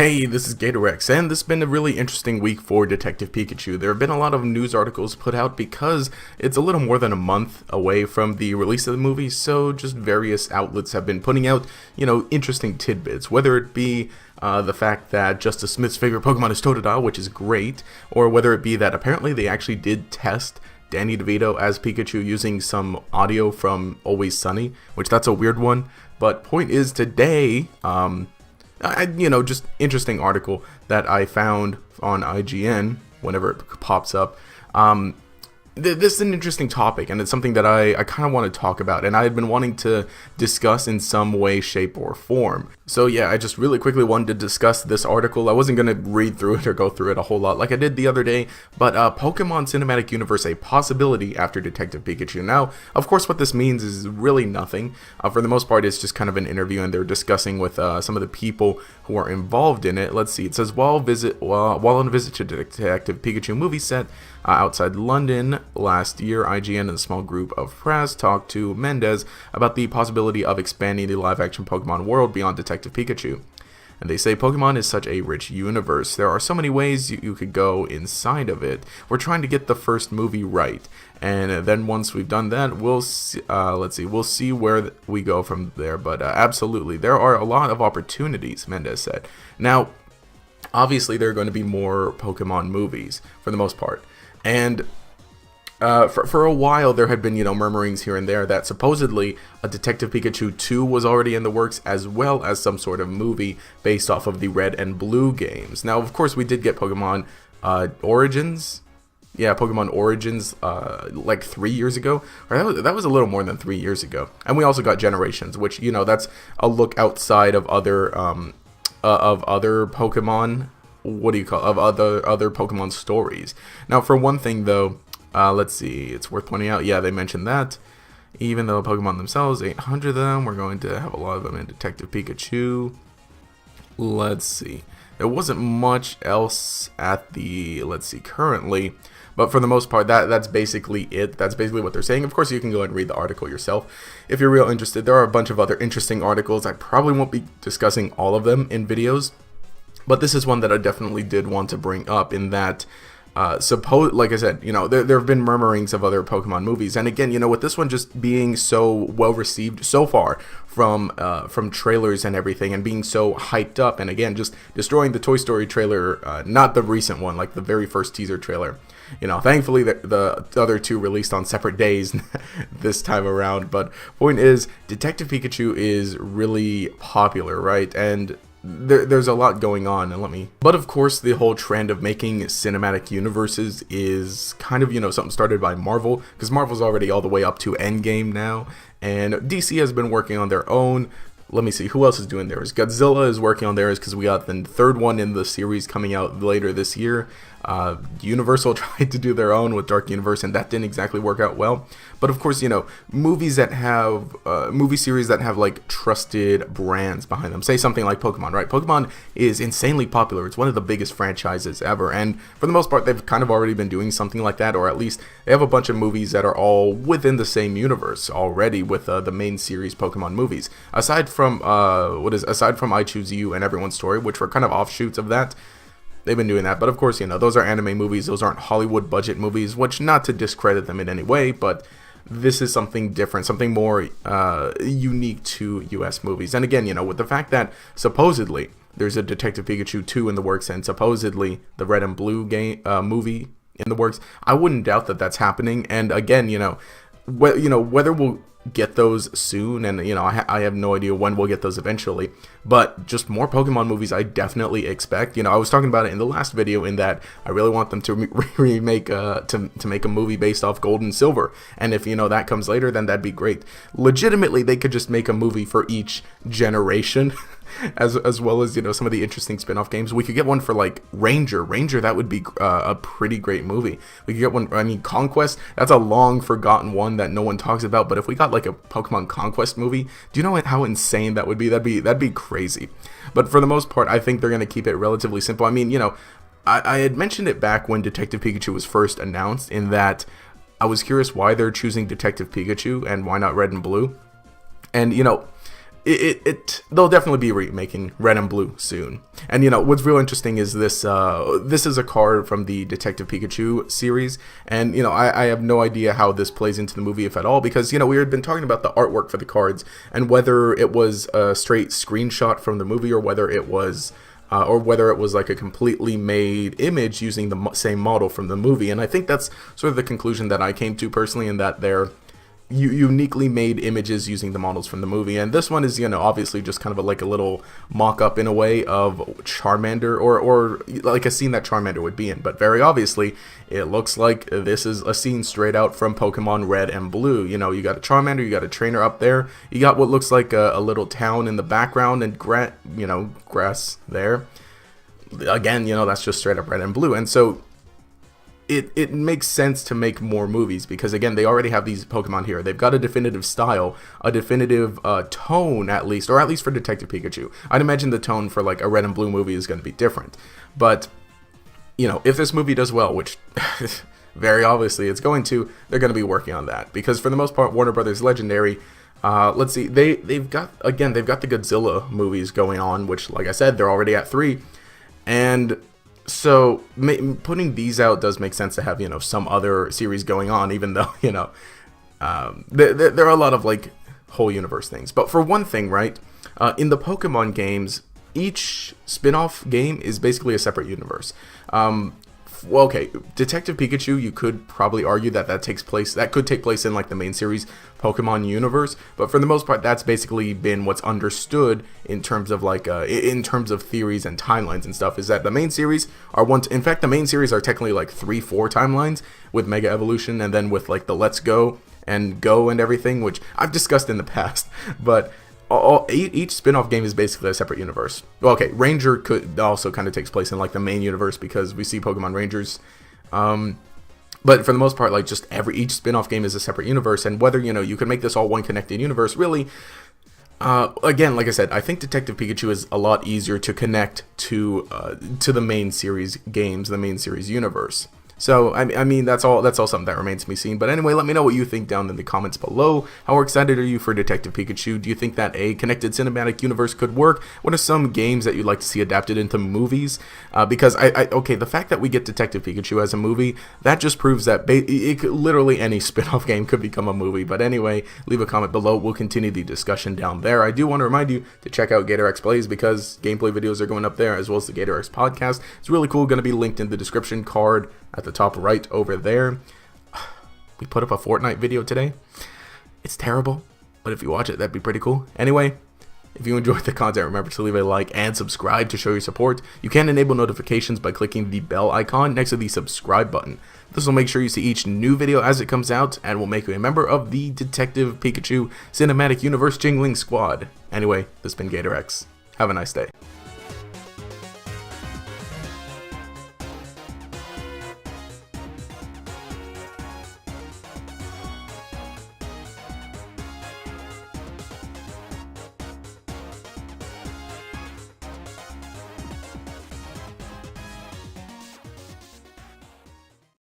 Hey, this is GatorX, and this has been a really interesting week for Detective Pikachu. There have been a lot of news articles put out because it's a little more than a month away from the release of the movie, so just various outlets have been putting out, interesting tidbits, whether it be the fact that Justice Smith's favorite Pokemon is Totodile, which is great, or whether it be that apparently they actually did test Danny DeVito as Pikachu using some audio from Always Sunny, which that's a weird one, but point is today, just interesting article that I found on IGN whenever it pops up. This is an interesting topic, and it's something that I kind of want to talk about, and I had been wanting to discuss in some way, shape, or form. So yeah, I just really quickly wanted to discuss this article. I wasn't going to read through it or go through it a whole lot like I did the other day, but Pokemon Cinematic Universe, a possibility after Detective Pikachu. Now, of course, what this means is really nothing. For the most part, it's just kind of an interview, and they're discussing with some of the people who are involved in it. Let's see, it says, while on a visit to Detective Pikachu movie set outside London last year, IGN and a small group of press talked to Mendes about the possibility of expanding the live-action Pokemon world beyond Detective Pikachu. And they say Pokemon is such a rich universe. There are so many ways you could go inside of it. We're trying to get the first movie right, and then once we've done that, we'll see, we'll see where we go from there. But absolutely, there are a lot of opportunities, Mendes said. Now, obviously, there are going to be more Pokemon movies for the most part. And for a while, there had been, murmurings here and there that supposedly a Detective Pikachu 2 was already in the works, as well as some sort of movie based off of the Red and Blue games. Now, of course, we did get Pokemon Origins. Yeah, Pokemon Origins like 3 years ago. Or that was a little more than 3 years ago. And we also got Generations, which, that's a look outside of other Pokemon. What do you call other Pokemon stories? Now, for one thing though, let's see, it's worth pointing out, yeah, they mentioned that even though Pokemon themselves, 800 of them, we're going to have a lot of them in Detective Pikachu. Let's see, there wasn't much else at the, currently, but for the most part, that's basically it. That's basically what they're saying. Of course, you can go and read the article yourself if you're real interested. There are a bunch of other interesting articles. I probably won't be discussing all of them in videos, but this is one that I definitely did want to bring up, in that like I said, there have been murmurings of other Pokemon movies, and again, with this one just being so well received so far from trailers and everything, and being so hyped up, and again, just destroying the Toy Story trailer, not the recent one, like the very first teaser trailer. Thankfully the other two released on separate days this time around, but point is, Detective Pikachu is really popular, right? And there's a lot going on, and but of course, the whole trend of making cinematic universes is kind of, something started by Marvel, because Marvel's already all the way up to Endgame now, and DC has been working on their own. Let me see, who else is doing theirs? Godzilla is working on theirs, because we got the third one in the series coming out later this year. Universal tried to do their own with Dark Universe, and that didn't exactly work out well. But of course, movies that have movie series that have like trusted brands behind them. Say something like Pokemon, right? Pokemon is insanely popular. It's one of the biggest franchises ever, and for the most part, they've kind of already been doing something like that, or at least they have a bunch of movies that are all within the same universe already with the main series Pokemon movies. Aside from I Choose You and Everyone's Story, which were kind of offshoots of that. They've been doing that, but of course, those are anime movies. Those aren't Hollywood budget movies, which, not to discredit them in any way, but this is something different, something more unique to US movies. And again, with the fact that supposedly there's a Detective Pikachu 2 in the works, and supposedly the Red and Blue game movie in the works, I wouldn't doubt that that's happening. And again, whether we'll get those soon, and I have no idea when we'll get those eventually, but just more Pokemon movies I definitely expect. I was talking about it in the last video, in that I really want them to remake to make a movie based off Gold and Silver, and if that comes later, then that'd be great. Legitimately, they could just make a movie for each generation. As well as some of the interesting spin-off games. We could get one for like Ranger. That would be a pretty great movie. We could get one, Conquest, that's a long forgotten one that no one talks about, but if we got like a Pokemon Conquest movie, do you know how insane that would be? That'd be crazy. But for the most part, I think they're going to keep it relatively simple. I had mentioned it back when Detective Pikachu was first announced, in that I was curious why they're choosing Detective Pikachu and why not Red and Blue. And they'll definitely be remaking Red and Blue soon. And what's real interesting is this is a card from the Detective Pikachu series, and I have no idea how this plays into the movie, if at all, because we had been talking about the artwork for the cards and whether it was a straight screenshot from the movie or whether it was like a completely made image using the same model from the movie. And I think that's sort of the conclusion that I came to personally, in that they're uniquely made images using the models from the movie. And this one is obviously just kind of like a little mock-up in a way of Charmander, or like a scene that Charmander would be in, but very obviously it looks like this is a scene straight out from Pokemon Red and Blue. You got a Charmander, you got a trainer up there, you got what looks like a little town in the background, and grass there again. That's just straight up Red and Blue. And so it makes sense to make more movies, because again, they already have these Pokemon here. They've got a definitive style, a definitive tone, at least for Detective Pikachu. I'd imagine the tone for like a Red and Blue movie is going to be different. But if this movie does well, which very obviously it's going to, they're going to be working on that, because for the most part, Warner Brothers Legendary, let's see, they've got the Godzilla movies going on, which, like I said, they're already at 3, and so putting these out does make sense to have some other series going on, even though there are a lot of like whole universe things. But for one thing, right, in the Pokemon games, each spin-off game is basically a separate universe. Well, okay, Detective Pikachu, you could probably argue that could take place in like the main series Pokemon universe, but for the most part, that's basically been what's understood in terms of like in terms of theories and timelines and stuff, is that the main series are in fact, the main series are technically like 3-4 timelines, with Mega Evolution and then with like the Let's Go and Go and everything, which I've discussed in the past, but each spin-off game is basically a separate universe. Well, okay, Ranger could also kind of takes place in like the main universe, because we see Pokemon Rangers. But for the most part, like just each spin-off game is a separate universe, and whether you can make this all one connected universe, really. Again, like I said, I think Detective Pikachu is a lot easier to connect to the main series games, the main series universe. So, I mean, that's all something that remains to be seen. But anyway, let me know what you think down in the comments below. How excited are you for Detective Pikachu? Do you think that a connected cinematic universe could work? What are some games that you'd like to see adapted into movies? Because, okay, the fact that we get Detective Pikachu as a movie, that just proves that literally any spin-off game could become a movie. But anyway, leave a comment below. We'll continue the discussion down there. I do want to remind you to check out GatorX Plays, because gameplay videos are going up there, as well as the GatorX podcast. It's really cool. Going to be linked in the description card at the top right over there. We put up a Fortnite video today. It's terrible, but if you watch it, that'd be pretty cool. Anyway, if you enjoyed the content, remember to leave a like and subscribe to show your support. You can enable notifications by clicking the bell icon next to the subscribe button. This will make sure you see each new video as it comes out, and will make you a member of the Detective Pikachu Cinematic Universe Jingling Squad. Anyway, this has been GatorX. Have a nice day.